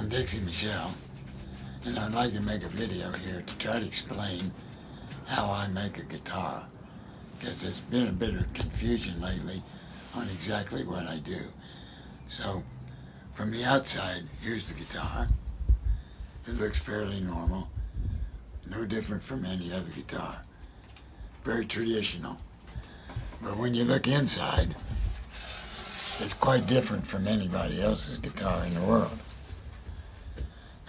I'm Dixie Michelle, and I'd like to make a video here to try to explain how I make a guitar, because there's been a bit of confusion lately on exactly what I do. So, from the outside, here's the guitar. It looks fairly normal, no different from any other guitar. Very traditional. But when you look inside, it's quite different from anybody else's guitar in the world.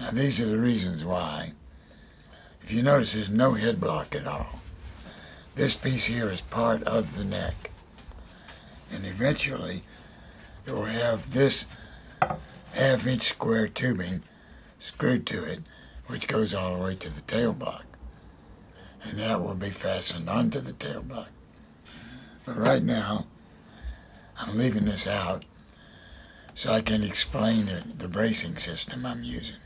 Now these are the reasons why. If you notice, there's no head block at all. This piece here is part of the neck. And eventually, it will have this half-inch square tubing screwed to it, which goes all the way to the tail block. And that will be fastened onto the tail block. But right now, I'm leaving this out so I can explain the bracing system I'm using.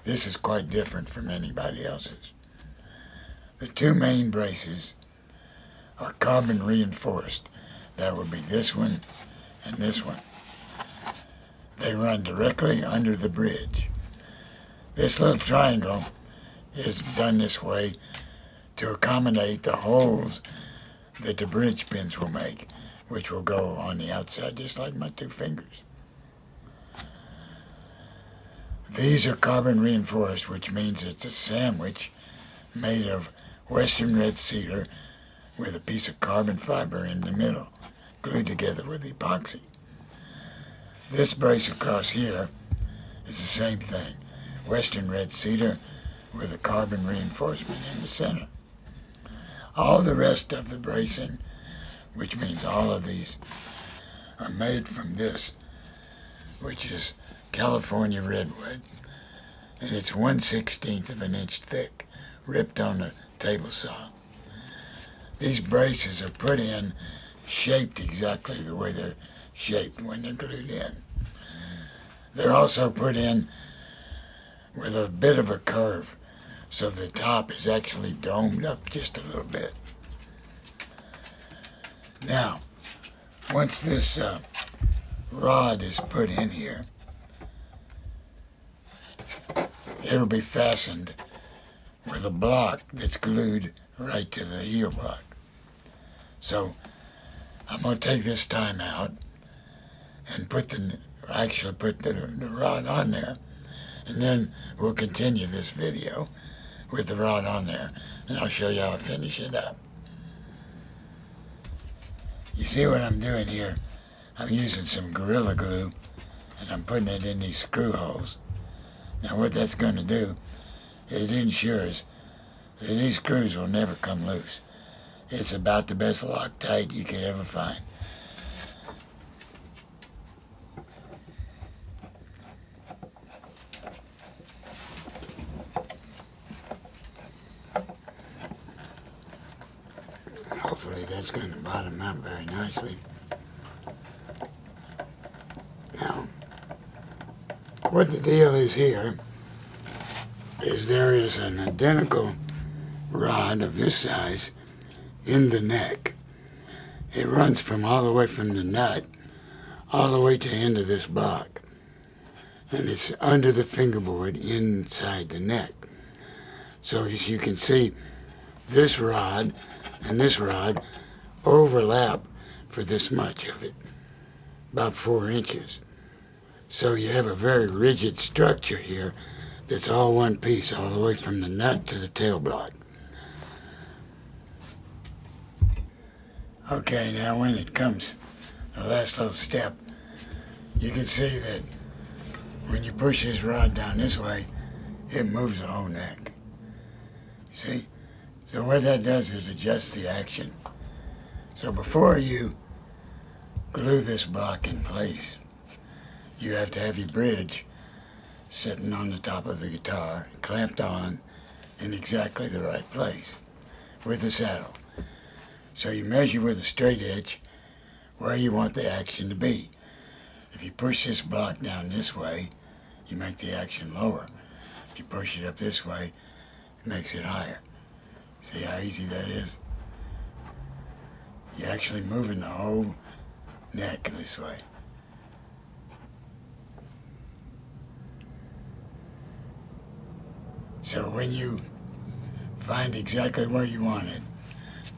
This is quite different from anybody else's. The two main braces are carbon reinforced. That would be this one and this one. They run directly under the bridge. This little triangle is done this way to accommodate the holes that the bridge pins will make, which will go on the outside just like my two fingers. These are carbon reinforced, which means it's a sandwich made of western red cedar with a piece of carbon fiber in the middle, glued together with epoxy. This brace across here is the same thing, western red cedar with a carbon reinforcement in the center. All the rest of the bracing, which means all of these, are made from this, which is California redwood, and it's 1/16 of an inch thick, ripped on a table saw. These braces are put in, shaped exactly the way they're shaped when they're glued in. They're also put in with a bit of a curve, so the top is actually domed up just a little bit. Now, once this rod is put in here, it'll be fastened with a block that's glued right to the heel block. So I'm going to take this time out and put the rod on there, and then we'll continue this video with the rod on there, and I'll show you how I finish it up. You see what I'm doing here? I'm using some Gorilla Glue, and I'm putting it in these screw holes. Now what that's going to do is it ensures that these screws will never come loose. It's about the best Loctite you could ever find. Hopefully that's going to bottom out very nicely. Now, what the deal is here is there is an identical rod of this size in the neck. It runs from all the way from the nut all the way to the end of this block, and it's under the fingerboard inside the neck. So as you can see, this rod and this rod overlap for this much of it, about 4 inches. So you have a very rigid structure here that's all one piece, all the way from the nut to the tail block. Okay, now when it comes to the last little step, you can see that when you push this rod down this way, it moves the whole neck. See? So what that does is adjust the action. So before you glue this block in place, you have to have your bridge sitting on the top of the guitar, clamped on in exactly the right place with the saddle. So you measure with a straight edge where you want the action to be. If you push this block down this way, you make the action lower. If you push it up this way, it makes it higher. See how easy that is? You're actually moving the whole neck this way. So when you find exactly where you want it,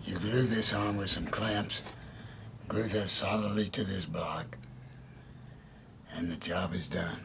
you glue this on with some clamps, glue that solidly to this block, and the job is done.